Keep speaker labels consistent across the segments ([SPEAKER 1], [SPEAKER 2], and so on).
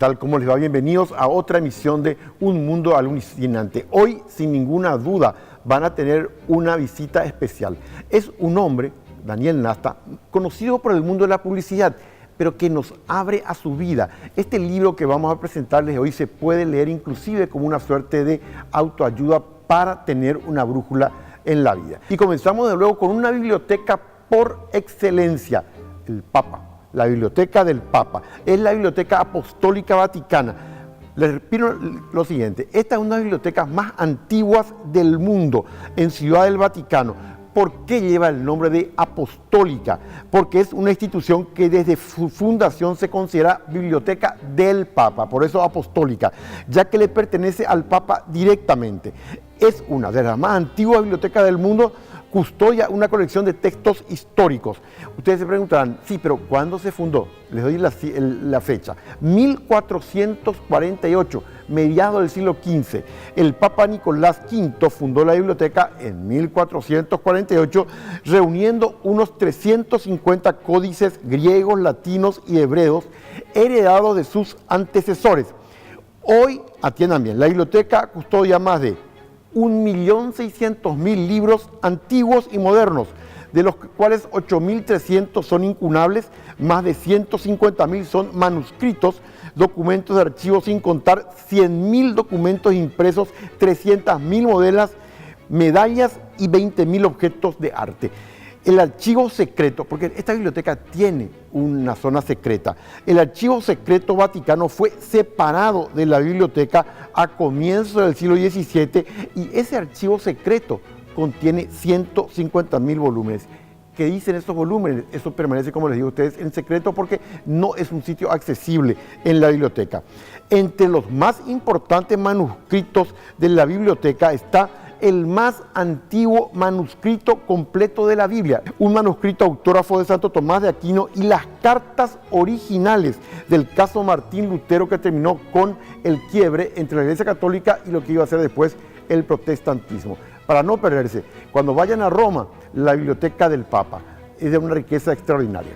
[SPEAKER 1] tal? ¿Cómo les va? Bienvenidos a otra emisión de Un Mundo Alucinante. Hoy, sin ninguna duda, van a tener una visita especial. Es un hombre, Daniel Nasta, conocido por el mundo de la publicidad, pero que nos abre a su vida. Este libro que vamos a presentarles hoy se puede leer inclusive como una suerte de autoayuda para tener una brújula en la vida. Y comenzamos de luego con una biblioteca por excelencia, el Papa. La Biblioteca del Papa. Es la Biblioteca Apostólica Vaticana. Les repito lo siguiente, esta es una de las bibliotecas más antiguas del mundo en Ciudad del Vaticano. ¿Por qué lleva el nombre de apostólica? Porque es una institución que desde su fundación se considera biblioteca del Papa, por eso apostólica, ya que le pertenece al Papa directamente. Es una de las más antiguas bibliotecas del mundo, custodia una colección de textos históricos. Ustedes se preguntarán, sí, pero ¿cuándo se fundó? Les doy la fecha. 1448, mediados del siglo XV. El Papa Nicolás V fundó la biblioteca en 1448, reuniendo unos 350 códices griegos, latinos y hebreos heredados de sus antecesores. Hoy, atiendan bien, la biblioteca custodia más de 1.600.000 libros antiguos y modernos, de los cuales 8.300 son incunables, más de 150.000 son manuscritos, documentos de archivo, sin contar 100.000 documentos impresos, 300.000 modelos, medallas y 20.000 objetos de arte. El archivo secreto, porque esta biblioteca tiene una zona secreta, el archivo secreto vaticano fue separado de la biblioteca a comienzos del siglo XVII y ese archivo secreto contiene 150.000 volúmenes. ¿Qué dicen estos volúmenes? Eso permanece, como les digo a ustedes, en secreto porque no es un sitio accesible en la biblioteca. Entre los más importantes manuscritos de la biblioteca está el más antiguo manuscrito completo de la Biblia, un manuscrito autógrafo de Santo Tomás de Aquino y las cartas originales del caso Martín Lutero, que terminó con el quiebre entre la Iglesia Católica y lo que iba a ser después el protestantismo. Para no perderse, cuando vayan a Roma, la Biblioteca del Papa es de una riqueza extraordinaria.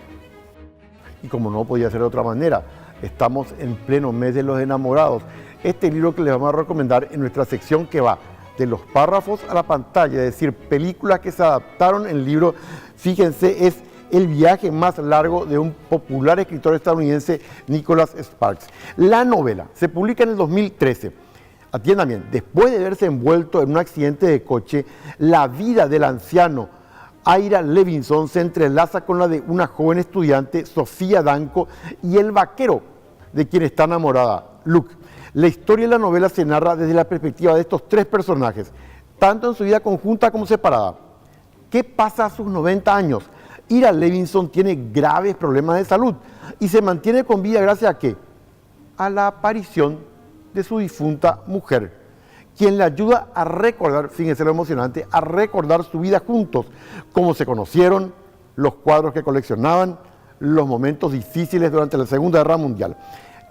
[SPEAKER 1] Y como no podía ser de otra manera, estamos en pleno mes de los enamorados. Este libro que les vamos a recomendar en nuestra sección que va de los párrafos a la pantalla, es decir, películas que se adaptaron en el libro, fíjense, es El viaje más largo de un popular escritor estadounidense, Nicholas Sparks. La novela se publica en el 2013. Atiendan bien, después de verse envuelto en un accidente de coche, la vida del anciano Ira Levinson se entrelaza con la de una joven estudiante, Sofía Danko, y el vaquero de quien está enamorada, Luke. La historia de la novela se narra desde la perspectiva de estos tres personajes, tanto en su vida conjunta como separada. ¿Qué pasa a sus 90 años? Ira Levinson tiene graves problemas de salud y se mantiene con vida gracias a ¿qué? A la aparición de su difunta mujer, quien le ayuda a recordar, fíjense lo emocionante, a recordar su vida juntos, cómo se conocieron, los cuadros que coleccionaban, los momentos difíciles durante la Segunda Guerra Mundial.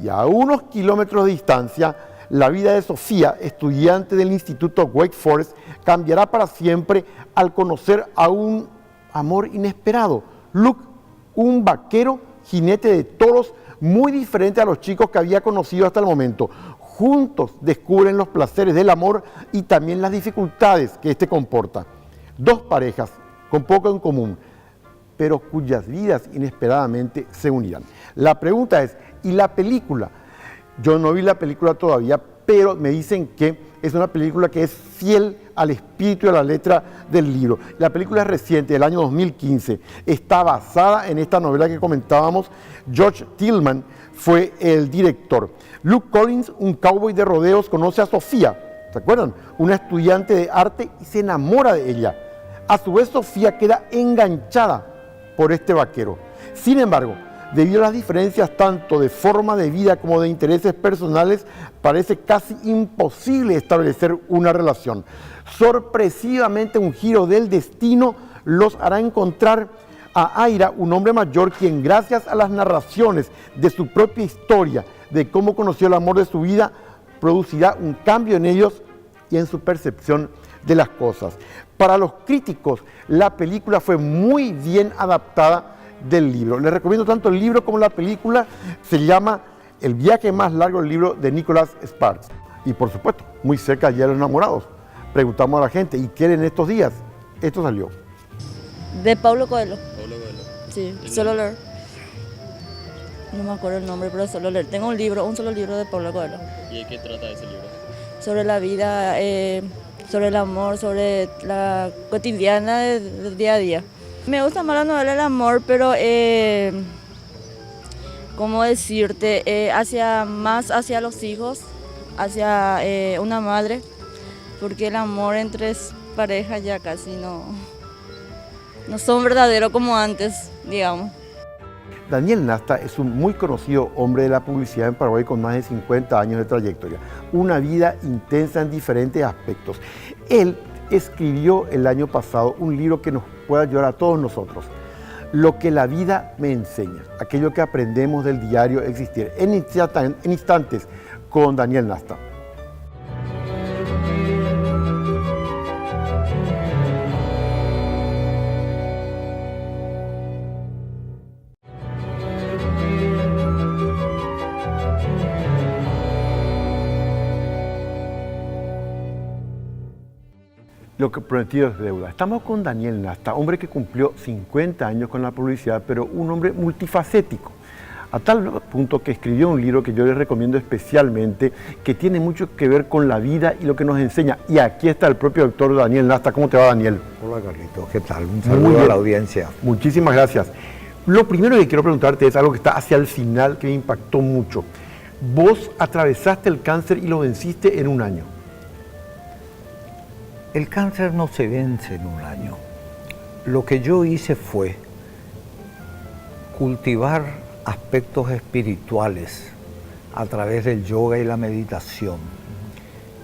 [SPEAKER 1] Y a unos kilómetros de distancia, la vida de Sofía, estudiante del Instituto Wake Forest, cambiará para siempre al conocer a un amor inesperado. Luke, un vaquero, jinete de toros, muy diferente a los chicos que había conocido hasta el momento. Juntos descubren los placeres del amor y también las dificultades que este comporta. Dos parejas con poco en común, pero cuyas vidas inesperadamente se unirán. La pregunta es, ¿y la película? Yo no vi la película todavía, pero me dicen que es una película que es fiel al espíritu y a la letra del libro. La película es reciente, del año 2015. Está basada en esta novela que comentábamos. George Tillman fue el director. Luke Collins, un cowboy de rodeos, conoce a Sofía, ¿se acuerdan? Una estudiante de arte y se enamora de ella. A su vez, Sofía queda enganchada por este vaquero. Sin embargo, debido a las diferencias tanto de forma de vida como de intereses personales, parece casi imposible establecer una relación. Sorpresivamente, un giro del destino los hará encontrar a Ira, un hombre mayor, quien gracias a las narraciones de su propia historia, de cómo conoció el amor de su vida, producirá un cambio en ellos y en su percepción de las cosas. Para los críticos, la película fue muy bien adaptada del libro. Les recomiendo tanto el libro como la película. Se llama El viaje más largo del libro de Nicholas Sparks. Y por supuesto, muy cerca del Día de los Enamorados. Preguntamos a la gente, ¿y qué en estos días? Esto salió.
[SPEAKER 2] De Paulo Coelho.
[SPEAKER 3] Pablo Coelho.
[SPEAKER 2] Sí, solo leer. No me acuerdo el nombre, pero solo leer. Tengo un solo libro de Paulo Coelho.
[SPEAKER 3] ¿Y de qué trata ese libro?
[SPEAKER 2] Sobre la vida, sobre el amor, sobre la cotidiana del día a día. Me gusta más la novela del amor, pero ¿cómo decirte? Más hacia los hijos, hacia una madre, porque el amor entre parejas ya casi no son verdaderos como antes, digamos.
[SPEAKER 1] Daniel Nasta es un muy conocido hombre de la publicidad en Paraguay con más de 50 años de trayectoria, una vida intensa en diferentes aspectos. Él escribió el año pasado un libro que nos puede ayudar a todos nosotros, Lo que la vida me enseña, aquello que aprendemos del diario existir, en instantes con Daniel Nasta. Lo que prometido es deuda. Estamos con Daniel Nasta, hombre que cumplió 50 años con la publicidad, pero un hombre multifacético. A tal punto que escribió un libro que yo les recomiendo especialmente, que tiene mucho que ver con la vida y lo que nos enseña. Y aquí está el propio doctor Daniel Nasta. ¿Cómo te va, Daniel?
[SPEAKER 4] Hola, Carlitos. ¿Qué tal? Un saludo a la audiencia.
[SPEAKER 1] Muchísimas gracias. Lo primero que quiero preguntarte es algo que está hacia el final, que me impactó mucho. Vos atravesaste el cáncer y lo venciste en un año.
[SPEAKER 4] El cáncer no se vence en un año. Lo que yo hice fue cultivar aspectos espirituales a través del yoga y la meditación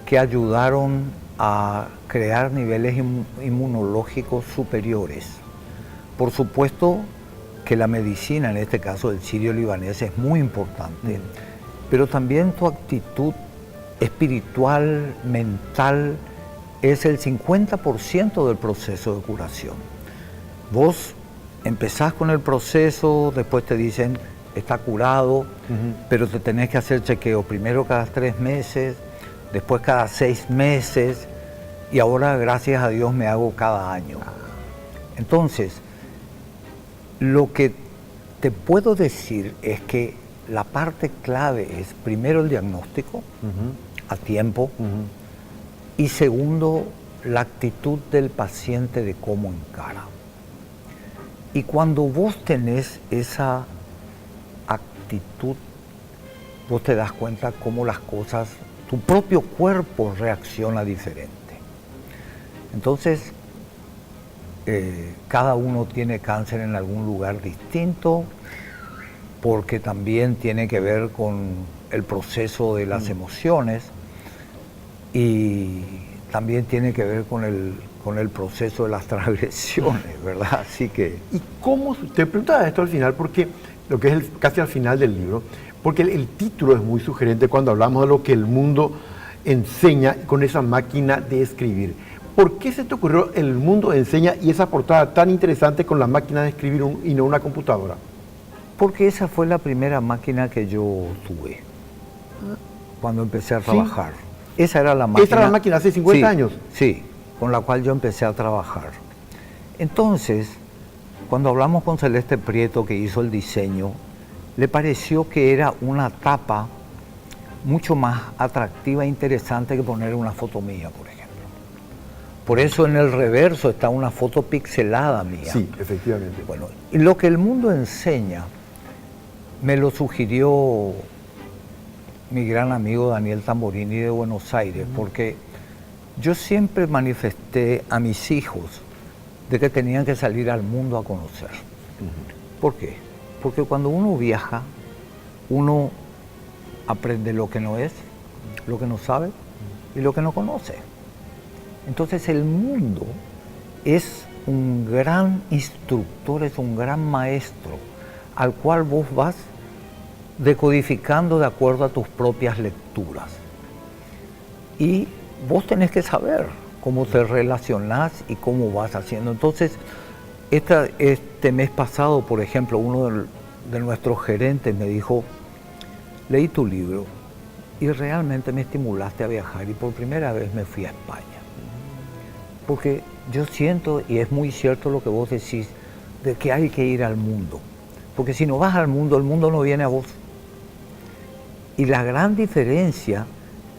[SPEAKER 4] que ayudaron a crear niveles inmunológicos superiores. Por supuesto que la medicina, en este caso el sirio libanés, es muy importante, pero también tu actitud espiritual, mental, es el 50% del proceso de curación. Vos empezás con el proceso, después te dicen, está curado, pero te tenés que hacer chequeo primero cada 3 meses, después cada 6 meses, y ahora, gracias a Dios, me hago cada año. Entonces, lo que te puedo decir es que la parte clave es, primero, el diagnóstico, a tiempo, y segundo, la actitud del paciente de cómo encara. Y cuando vos tenés esa actitud, vos te das cuenta cómo las cosas, tu propio cuerpo reacciona diferente. Entonces, cada uno tiene cáncer en algún lugar distinto, porque también tiene que ver con el proceso de las emociones, y también tiene que ver con el proceso de las transgresiones, ¿verdad? Así que...
[SPEAKER 1] ¿Y cómo? Te preguntaba esto al final, porque lo que es casi al final del libro, porque el título es muy sugerente cuando hablamos de lo que el mundo enseña con esa máquina de escribir. ¿Por qué se te ocurrió el mundo enseña y esa portada tan interesante con la máquina de escribir y no una computadora?
[SPEAKER 4] Porque esa fue la primera máquina que yo tuve cuando empecé a trabajar. ¿Sí? Esa era la máquina.
[SPEAKER 1] ¿Esa era la máquina hace 50 años?
[SPEAKER 4] Sí, con la cual yo empecé a trabajar. Entonces, cuando hablamos con Celeste Prieto, que hizo el diseño, le pareció que era una tapa mucho más atractiva e interesante que poner una foto mía, por ejemplo. Por eso en el reverso está una foto pixelada mía.
[SPEAKER 1] Sí, efectivamente.
[SPEAKER 4] Bueno, y lo que el mundo enseña me lo sugirió mi gran amigo Daniel Tamborini de Buenos Aires, porque yo siempre manifesté a mis hijos de que tenían que salir al mundo a conocer. ¿Por qué? Porque cuando uno viaja, uno aprende lo que no es, lo que no sabe y lo que no conoce. Entonces el mundo es un gran instructor, es un gran maestro al cual vos vas decodificando de acuerdo a tus propias lecturas. Y vos tenés que saber cómo te relacionás y cómo vas haciendo. Entonces, este mes pasado, por ejemplo, uno de nuestros gerentes me dijo, leí tu libro y realmente me estimulaste a viajar y por primera vez me fui a España. Porque yo siento, y es muy cierto lo que vos decís, de que hay que ir al mundo. Porque si no vas al mundo, el mundo no viene a vos. Y la gran diferencia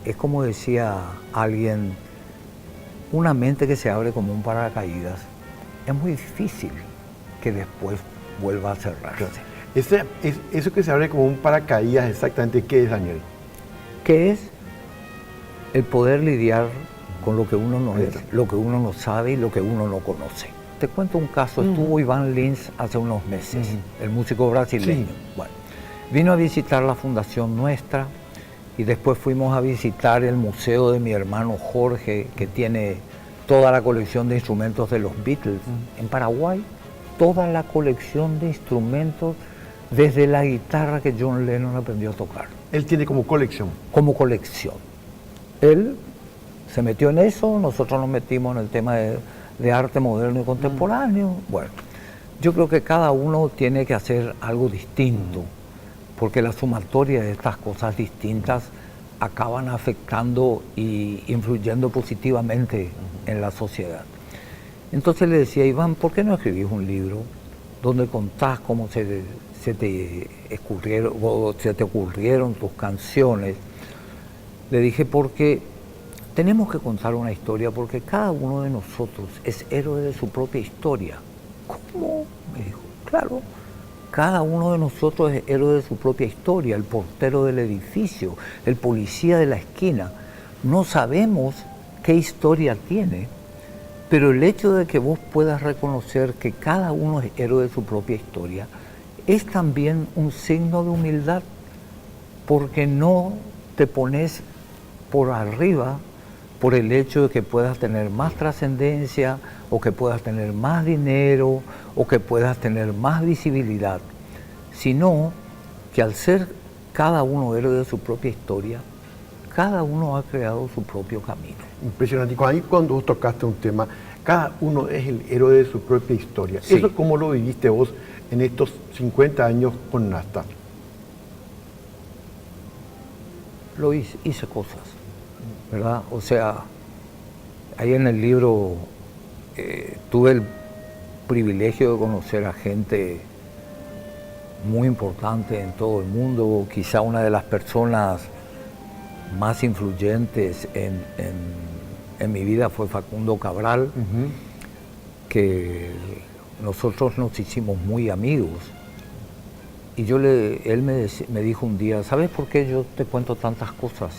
[SPEAKER 4] es, como decía alguien, una mente que se abre como un paracaídas, es muy difícil que después vuelva a cerrarse.
[SPEAKER 1] Eso que se abre como un paracaídas, exactamente, ¿qué es, Daniel?
[SPEAKER 4] ¿Qué es? El poder lidiar con lo que uno no es, lo que uno no sabe y lo que uno no conoce. Te cuento un caso, estuvo Iván Lins hace unos meses, el músico brasileño. Sí. Bueno, vino a visitar la fundación nuestra y después fuimos a visitar el museo de mi hermano Jorge, que tiene toda la colección de instrumentos de los Beatles. En Paraguay, toda la colección de instrumentos, desde la guitarra que John Lennon aprendió a tocar.
[SPEAKER 1] Él tiene como colección.
[SPEAKER 4] Como colección. Él se metió en eso, nosotros nos metimos en el tema de arte moderno y contemporáneo. Bueno, yo creo que cada uno tiene que hacer algo distinto, porque la sumatoria de estas cosas distintas acaban afectando y influyendo positivamente en la sociedad. Entonces le decía, Iván, ¿por qué no escribís un libro donde contás cómo se te ocurrieron tus canciones? Le dije, porque tenemos que contar una historia, porque cada uno de nosotros es héroe de su propia historia. ¿Cómo? Me dijo, claro, cada uno de nosotros es héroe de su propia historia, el portero del edificio, el policía de la esquina. No sabemos qué historia tiene, pero el hecho de que vos puedas reconocer que cada uno es héroe de su propia historia es también un signo de humildad, porque no te pones por arriba por el hecho de que puedas tener más trascendencia o que puedas tener más dinero o que puedas tener más visibilidad, sino que al ser cada uno héroe de su propia historia, cada uno ha creado su propio camino.
[SPEAKER 1] Impresionante. Ahí cuando vos tocaste un tema, cada uno es el héroe de su propia historia.
[SPEAKER 4] Sí.
[SPEAKER 1] ¿Eso cómo lo viviste vos en estos 50 años con Nasta?
[SPEAKER 4] Lo hice cosas, ¿verdad? O sea, ahí en el libro tuve el privilegio de conocer a gente muy importante en todo el mundo, quizá una de las personas más influyentes en mi vida fue Facundo Cabral, que nosotros nos hicimos muy amigos. Y él me dijo un día, ¿sabes por qué yo te cuento tantas cosas?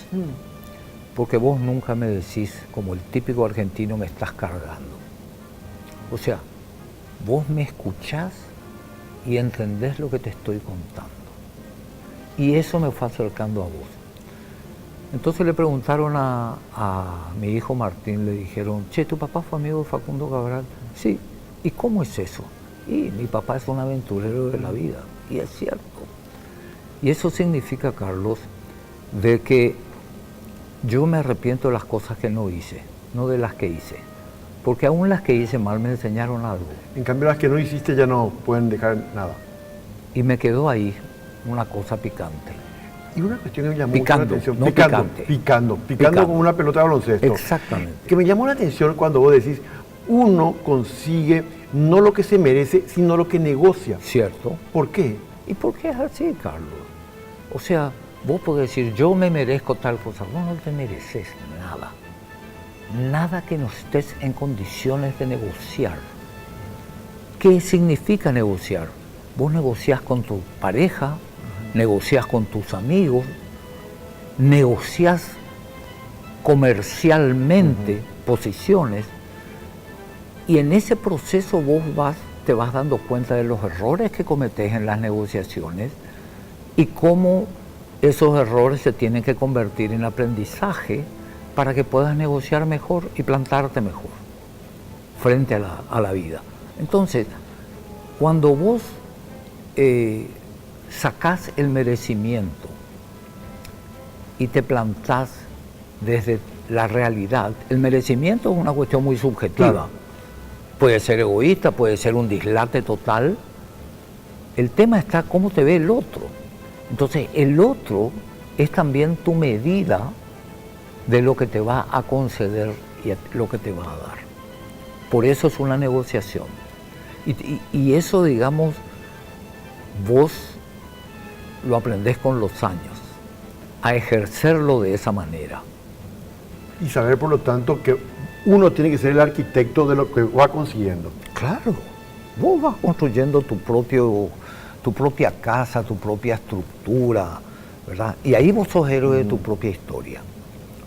[SPEAKER 4] Porque vos nunca me decís, como el típico argentino, me estás cargando. O sea, vos me escuchás y entendés lo que te estoy contando. Y eso me fue acercando a vos. Entonces le preguntaron a mi hijo Martín, le dijeron, che, ¿tu papá fue amigo de Facundo Cabral? Sí. ¿Y cómo es eso? Y mi papá es un aventurero de la vida. Y es cierto. Y eso significa, Carlos, de que yo me arrepiento de las cosas que no hice, no de las que hice. Porque aún las que hice mal me enseñaron algo.
[SPEAKER 1] En cambio, las que no hiciste ya no pueden dejar nada.
[SPEAKER 4] Y me quedó ahí una cosa picante.
[SPEAKER 1] Y una cuestión que me llamó
[SPEAKER 4] picando,
[SPEAKER 1] mucho la atención.
[SPEAKER 4] no
[SPEAKER 1] Picando como una pelota de baloncesto.
[SPEAKER 4] Exactamente.
[SPEAKER 1] Que me llamó la atención cuando vos decís, uno consigue no lo que se merece, sino lo que negocia.
[SPEAKER 4] Cierto.
[SPEAKER 1] ¿Por qué?
[SPEAKER 4] ¿Y por qué es así, Carlos? O sea, vos podés decir, yo me merezco tal cosa. Vos no te mereces nada. Nada que no estés en condiciones de negociar. ¿Qué significa negociar? Vos negociás con tu pareja, negociás con tus amigos, negociás comercialmente posiciones, y en ese proceso vos te vas dando cuenta de los errores que cometés en las negociaciones y cómo esos errores se tienen que convertir en aprendizaje para que puedas negociar mejor y plantarte mejor frente a la vida. Entonces, cuando vos sacás el merecimiento y te plantás desde la realidad, el merecimiento es una cuestión muy subjetiva. Claro. Puede ser egoísta, puede ser un dislate total. El tema está cómo te ve el otro. Entonces, el otro es también tu medida de lo que te va a conceder y lo que te va a dar. Por eso es una negociación. Y eso, digamos, vos lo aprendés con los años, a ejercerlo de esa manera.
[SPEAKER 1] Y saber, por lo tanto, que uno tiene que ser el arquitecto de lo que va consiguiendo.
[SPEAKER 4] Claro, vos vas construyendo tu propia casa, tu propia estructura, ¿verdad? Y ahí vos sos héroe de tu propia historia.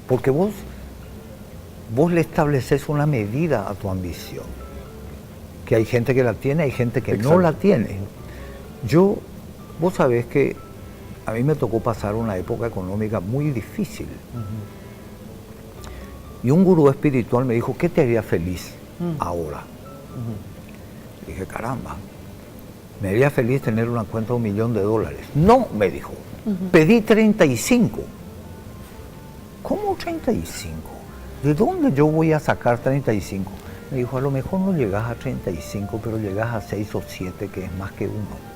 [SPEAKER 4] Porque vos le estableces una medida a tu ambición. Que hay gente que la tiene, hay gente que no la tiene. Vos sabés que a mí me tocó pasar una época económica muy difícil. Y un gurú espiritual me dijo, ¿qué te haría feliz ahora? Dije, caramba, me haría feliz tener una cuenta de $1 millón. No, me dijo, pedí 35. ¿Cómo 35? ¿De dónde yo voy a sacar 35? Me dijo, a lo mejor no llegas a 35, pero llegas a 6 o 7, que es más que uno.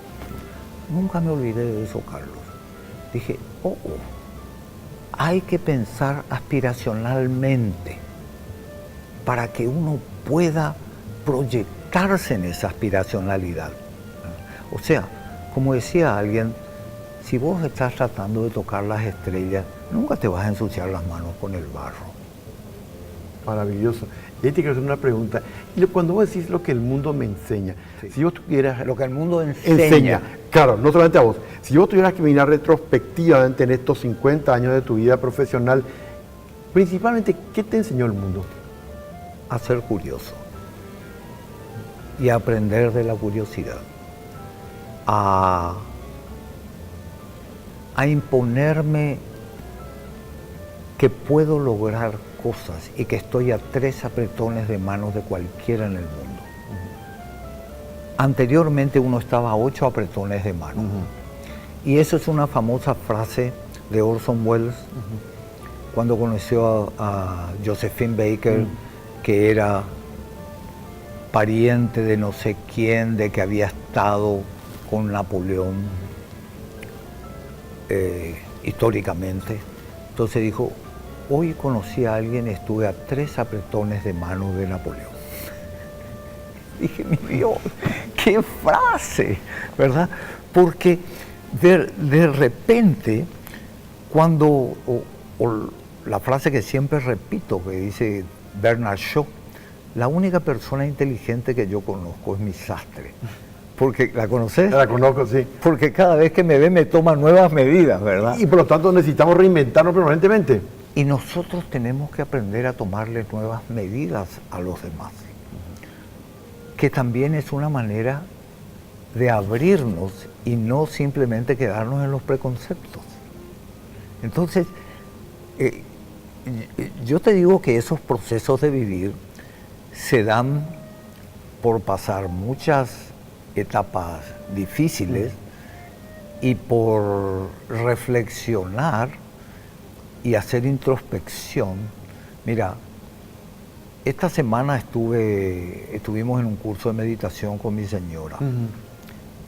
[SPEAKER 4] Nunca me olvidé de eso, Carlos. Dije, hay que pensar aspiracionalmente para que uno pueda proyectarse en esa aspiracionalidad. O sea, como decía alguien, si vos estás tratando de tocar las estrellas, nunca te vas a ensuciar las manos con el barro.
[SPEAKER 1] Maravilloso. Y ahí te quiero hacer una pregunta. Y cuando vos decís lo que el mundo me enseña,
[SPEAKER 4] sí.
[SPEAKER 1] Si vos tuvieras...
[SPEAKER 4] Lo que el mundo enseña.
[SPEAKER 1] Claro, no solamente a vos. Si vos tuvieras que mirar retrospectivamente en estos 50 años de tu vida profesional, principalmente, ¿qué te enseñó el mundo?
[SPEAKER 4] A ser curioso. Y a aprender de la curiosidad. A imponerme que puedo lograr cosas y que estoy a 3 apretones de manos de cualquiera en el mundo. Anteriormente uno estaba a 8 apretones de mano. Y eso es una famosa frase de Orson Welles, cuando conoció a Josephine Baker, que era pariente de no sé quién, de que había estado con Napoleón históricamente. Entonces dijo, hoy conocí a alguien y estuve a 3 apretones de mano de Napoleón. Dije, mi Dios, qué frase, ¿verdad? Porque de repente, cuando, la frase que siempre repito, que dice Bernard Shaw, la única persona inteligente que yo conozco es mi sastre. Porque, ¿la conoces?
[SPEAKER 1] La conozco, sí.
[SPEAKER 4] Porque cada vez que me ve me toma nuevas medidas, ¿verdad?
[SPEAKER 1] Y por lo tanto necesitamos reinventarnos permanentemente.
[SPEAKER 4] Y nosotros tenemos que aprender a tomarle nuevas medidas a los demás. Que también es una manera de abrirnos y no simplemente quedarnos en los preconceptos. Entonces, yo te digo que esos procesos de vivir se dan por pasar muchas etapas difíciles y por reflexionar y hacer introspección. Mira, esta semana estuvimos en un curso de meditación con mi señora,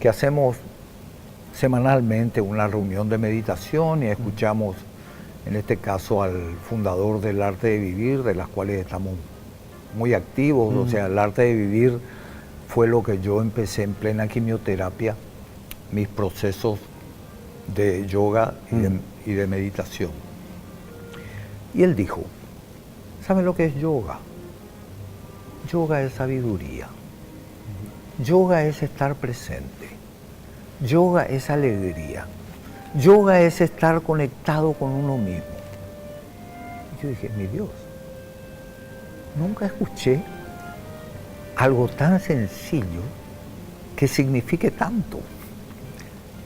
[SPEAKER 4] que hacemos semanalmente una reunión de meditación y escuchamos, en este caso, al fundador del Arte de Vivir, de las cuales estamos muy activos. O sea, el Arte de Vivir fue lo que yo empecé en plena quimioterapia, mis procesos de yoga y de meditación. Y él dijo, ¿saben lo que es yoga? Yoga es sabiduría. Yoga es estar presente. Yoga es alegría. Yoga es estar conectado con uno mismo. Y yo dije, mi Dios, nunca escuché algo tan sencillo que signifique tanto.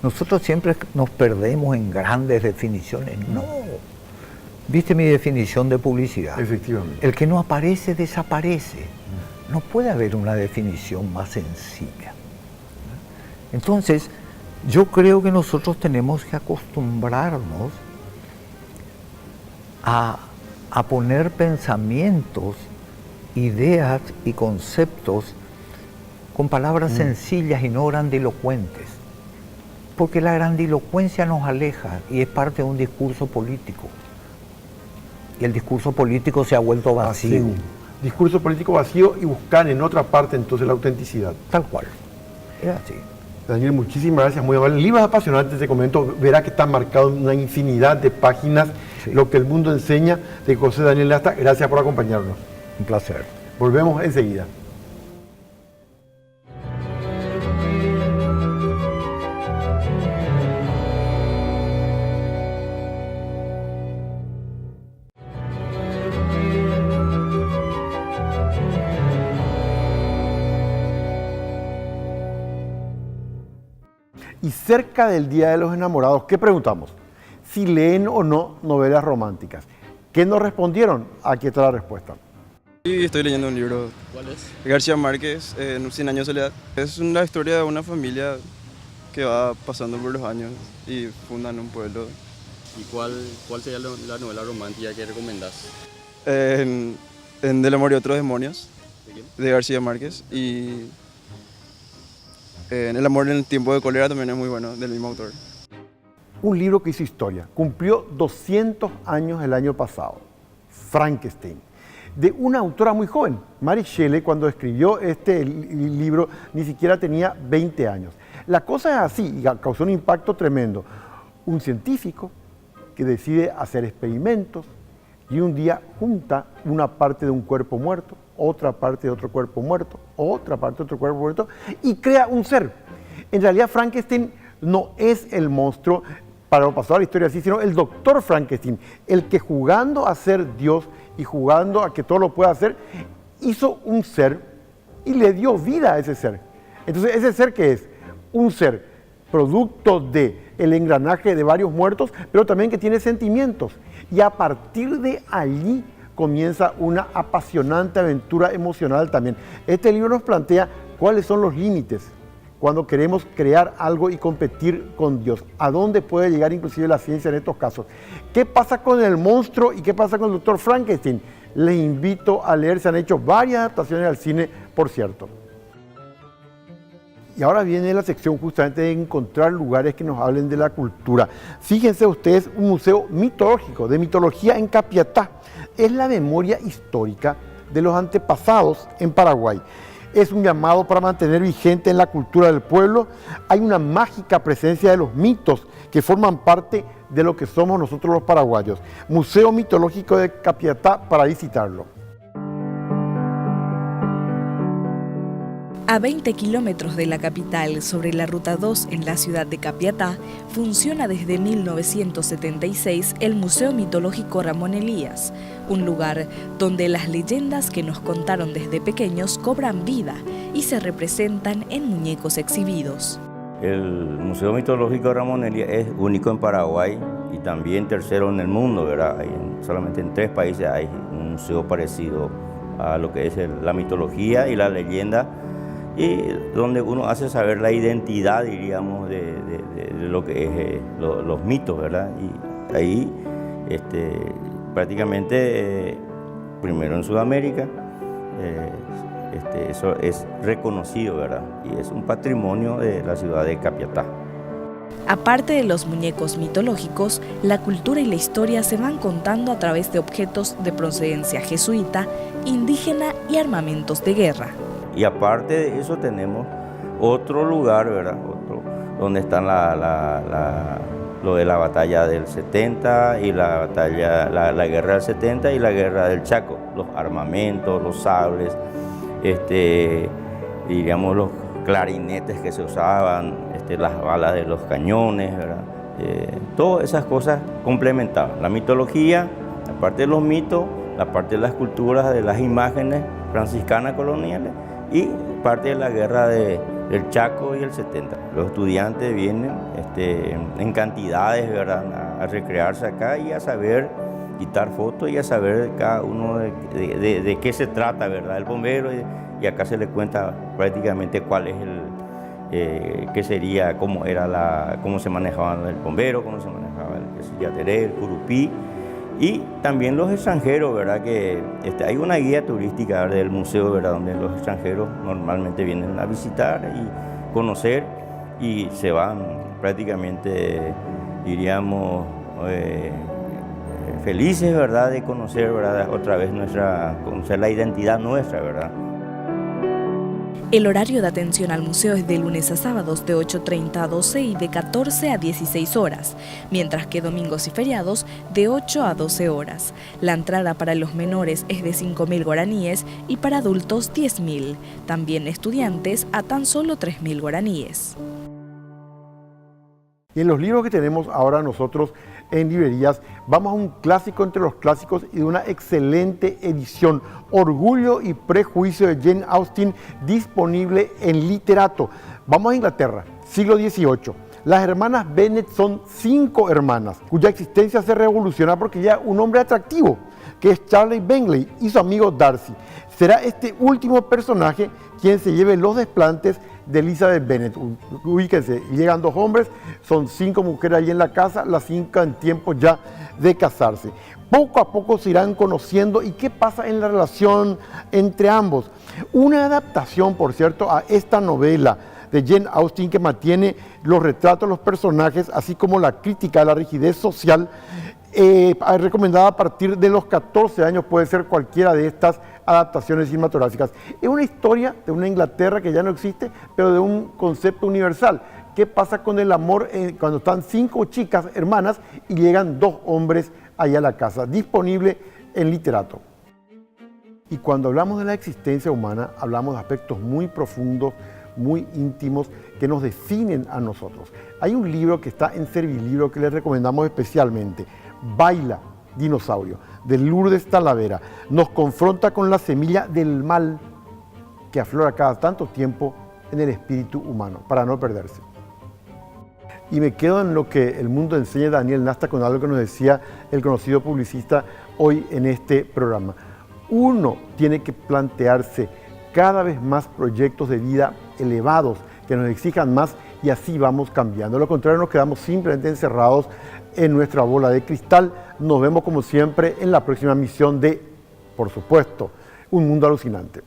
[SPEAKER 4] Nosotros siempre nos perdemos en grandes definiciones. No. ¿Viste mi definición de publicidad?
[SPEAKER 1] Efectivamente.
[SPEAKER 4] El que no aparece, desaparece. No puede haber una definición más sencilla. Entonces, yo creo que nosotros tenemos que acostumbrarnos a poner pensamientos, ideas y conceptos con palabras sencillas y no grandilocuentes. Porque la grandilocuencia nos aleja y es parte de un discurso político. Y el discurso político se ha vuelto vacío.
[SPEAKER 1] Discurso político vacío y buscar en otra parte entonces la autenticidad.
[SPEAKER 4] Tal cual. Es así.
[SPEAKER 1] Daniel, muchísimas gracias, muy amable. El libro es apasionante, te comento, verá que está marcado en una infinidad de páginas, sí. Lo que el mundo enseña, de José Daniel Lastra. Gracias por acompañarnos.
[SPEAKER 4] Un placer.
[SPEAKER 1] Volvemos enseguida. Y cerca del Día de los Enamorados, ¿qué preguntamos? Si leen o no novelas románticas. ¿Qué nos respondieron? Aquí está la respuesta.
[SPEAKER 3] Sí, estoy leyendo un libro.
[SPEAKER 5] ¿Cuál es?
[SPEAKER 3] García Márquez, 100 años de soledad. Es la historia de una familia que va pasando por los años y fundan un pueblo.
[SPEAKER 5] ¿Y cuál sería la novela romántica que recomendás?
[SPEAKER 3] Del amor y otros demonios,
[SPEAKER 5] ¿De quién?
[SPEAKER 3] de García Márquez. Y El amor en el tiempo de cólera también es muy bueno, del mismo autor.
[SPEAKER 1] Un libro que hizo historia. Cumplió 200 años el año pasado. Frankenstein. De una autora muy joven. Mary Shelley, cuando escribió este libro, ni siquiera tenía 20 años. La cosa es así y causó un impacto tremendo. Un científico que decide hacer experimentos y un día junta una parte de un cuerpo muerto, otra parte de otro cuerpo muerto, otra parte de otro cuerpo muerto y crea un ser. En realidad Frankenstein no es el monstruo, para pasar a la historia así, sino el doctor Frankenstein, el que jugando a ser Dios y jugando a que todo lo pueda hacer, hizo un ser y le dio vida a ese ser. Entonces, ¿ese ser qué es? Un ser producto del engranaje de varios muertos, pero también que tiene sentimientos. Y a partir de allí comienza una apasionante aventura emocional también. Este libro nos plantea cuáles son los límites cuando queremos crear algo y competir con Dios. ¿A dónde puede llegar inclusive la ciencia en estos casos? ¿Qué pasa con el monstruo y qué pasa con el doctor Frankenstein? Les invito a leer, se han hecho varias adaptaciones al cine, por cierto. Y ahora viene la sección justamente de encontrar lugares que nos hablen de la cultura. Fíjense ustedes, un museo mitológico, de mitología en Capiatá. Es la memoria histórica de los antepasados en Paraguay. Es un llamado para mantener vigente en la cultura del pueblo. Hay una mágica presencia de los mitos que forman parte de lo que somos nosotros los paraguayos. Museo Mitológico de Capiatá para visitarlo.
[SPEAKER 6] A 20 kilómetros de la capital, sobre la Ruta 2 en la ciudad de Capiatá, funciona desde 1976 el Museo Mitológico Ramón Elías, un lugar donde las leyendas que nos contaron desde pequeños cobran vida y se representan en muñecos exhibidos.
[SPEAKER 7] El Museo Mitológico Ramón Elías es único en Paraguay y también tercero en el mundo, ¿verdad? Solamente en 3 países hay un museo parecido a lo que es la mitología y la leyenda, y donde uno hace saber la identidad, diríamos, de lo que es los mitos, ¿verdad? Y ahí prácticamente, primero en Sudamérica, eso es reconocido, ¿verdad? Y es un patrimonio de la ciudad de Capiatá.
[SPEAKER 6] Aparte de los muñecos mitológicos, la cultura y la historia se van contando a través de objetos de procedencia jesuita, indígena y armamentos de guerra.
[SPEAKER 7] Y aparte de eso tenemos otro lugar, ¿verdad? Donde están lo de la batalla del 70 y la guerra del 70 y la guerra del Chaco, los armamentos, los sables, diríamos los clarinetes que se usaban, las balas de los cañones, ¿verdad? Todas esas cosas complementaban la mitología, la parte de los mitos, la parte de las culturas, de las imágenes franciscanas coloniales, y parte de la guerra del Chaco y el 70. Los estudiantes vienen en cantidades, ¿verdad?, a recrearse acá y a saber quitar fotos y a saber cada uno de qué se trata, ¿verdad?, el bombero, y acá se le cuenta prácticamente cuál es qué sería, cómo se manejaba el bombero, cómo se manejaba el yateré, el curupí. Y también los extranjeros, ¿verdad? Que hay una guía turística del museo, ¿verdad?, donde los extranjeros normalmente vienen a visitar y conocer y se van prácticamente, diríamos, felices, ¿verdad?, de conocer, ¿verdad?, otra vez conocer la identidad nuestra, ¿verdad?
[SPEAKER 6] El horario de atención al museo es de lunes a sábados de 8:30 a 12 y de 14 a 16 horas, mientras que domingos y feriados de 8 a 12 horas. La entrada para los menores es de 5.000 guaraníes y para adultos 10.000. También estudiantes a tan solo 3.000 guaraníes.
[SPEAKER 1] Y en los libros que tenemos ahora nosotros en librerías, vamos a un clásico entre los clásicos y de una excelente edición, Orgullo y Prejuicio de Jane Austen, disponible en Literato. Vamos a Inglaterra, siglo XVIII. Las hermanas Bennet son 5 hermanas, cuya existencia se revoluciona porque ya un hombre atractivo, que es Charlie Bingley, y su amigo Darcy. Será este último personaje quien se lleve los desplantes de Elizabeth Bennet. Ubíquense, llegan 2 hombres, son 5 mujeres ahí en la casa, las 5 en tiempo ya de casarse. Poco a poco se irán conociendo y qué pasa en la relación entre ambos. Una adaptación, por cierto, a esta novela de Jane Austen que mantiene los retratos de los personajes, así como la crítica a la rigidez social, recomendada a partir de los 14 años, puede ser cualquiera de estas adaptaciones cinematográficas. Es una historia de una Inglaterra que ya no existe, pero de un concepto universal. ¿Qué pasa con el amor cuando están 5 chicas hermanas y llegan 2 hombres allá a la casa? Disponible en Literato. Y cuando hablamos de la existencia humana, hablamos de aspectos muy profundos, muy íntimos, que nos definen a nosotros. Hay un libro que está en Servilibro que les recomendamos especialmente, Baila, dinosaurio, de Lourdes Talavera. Nos confronta con la semilla del mal que aflora cada tanto tiempo en el espíritu humano, para no perderse. Y me quedo en lo que el mundo enseña Daniel Nasta con algo que nos decía el conocido publicista hoy en este programa. Uno tiene que plantearse cada vez más proyectos de vida elevados que nos exijan más y así vamos cambiando. De lo contrario, nos quedamos simplemente encerrados en nuestra bola de cristal. Nos vemos como siempre en la próxima emisión de, por supuesto, Un Mundo Alucinante.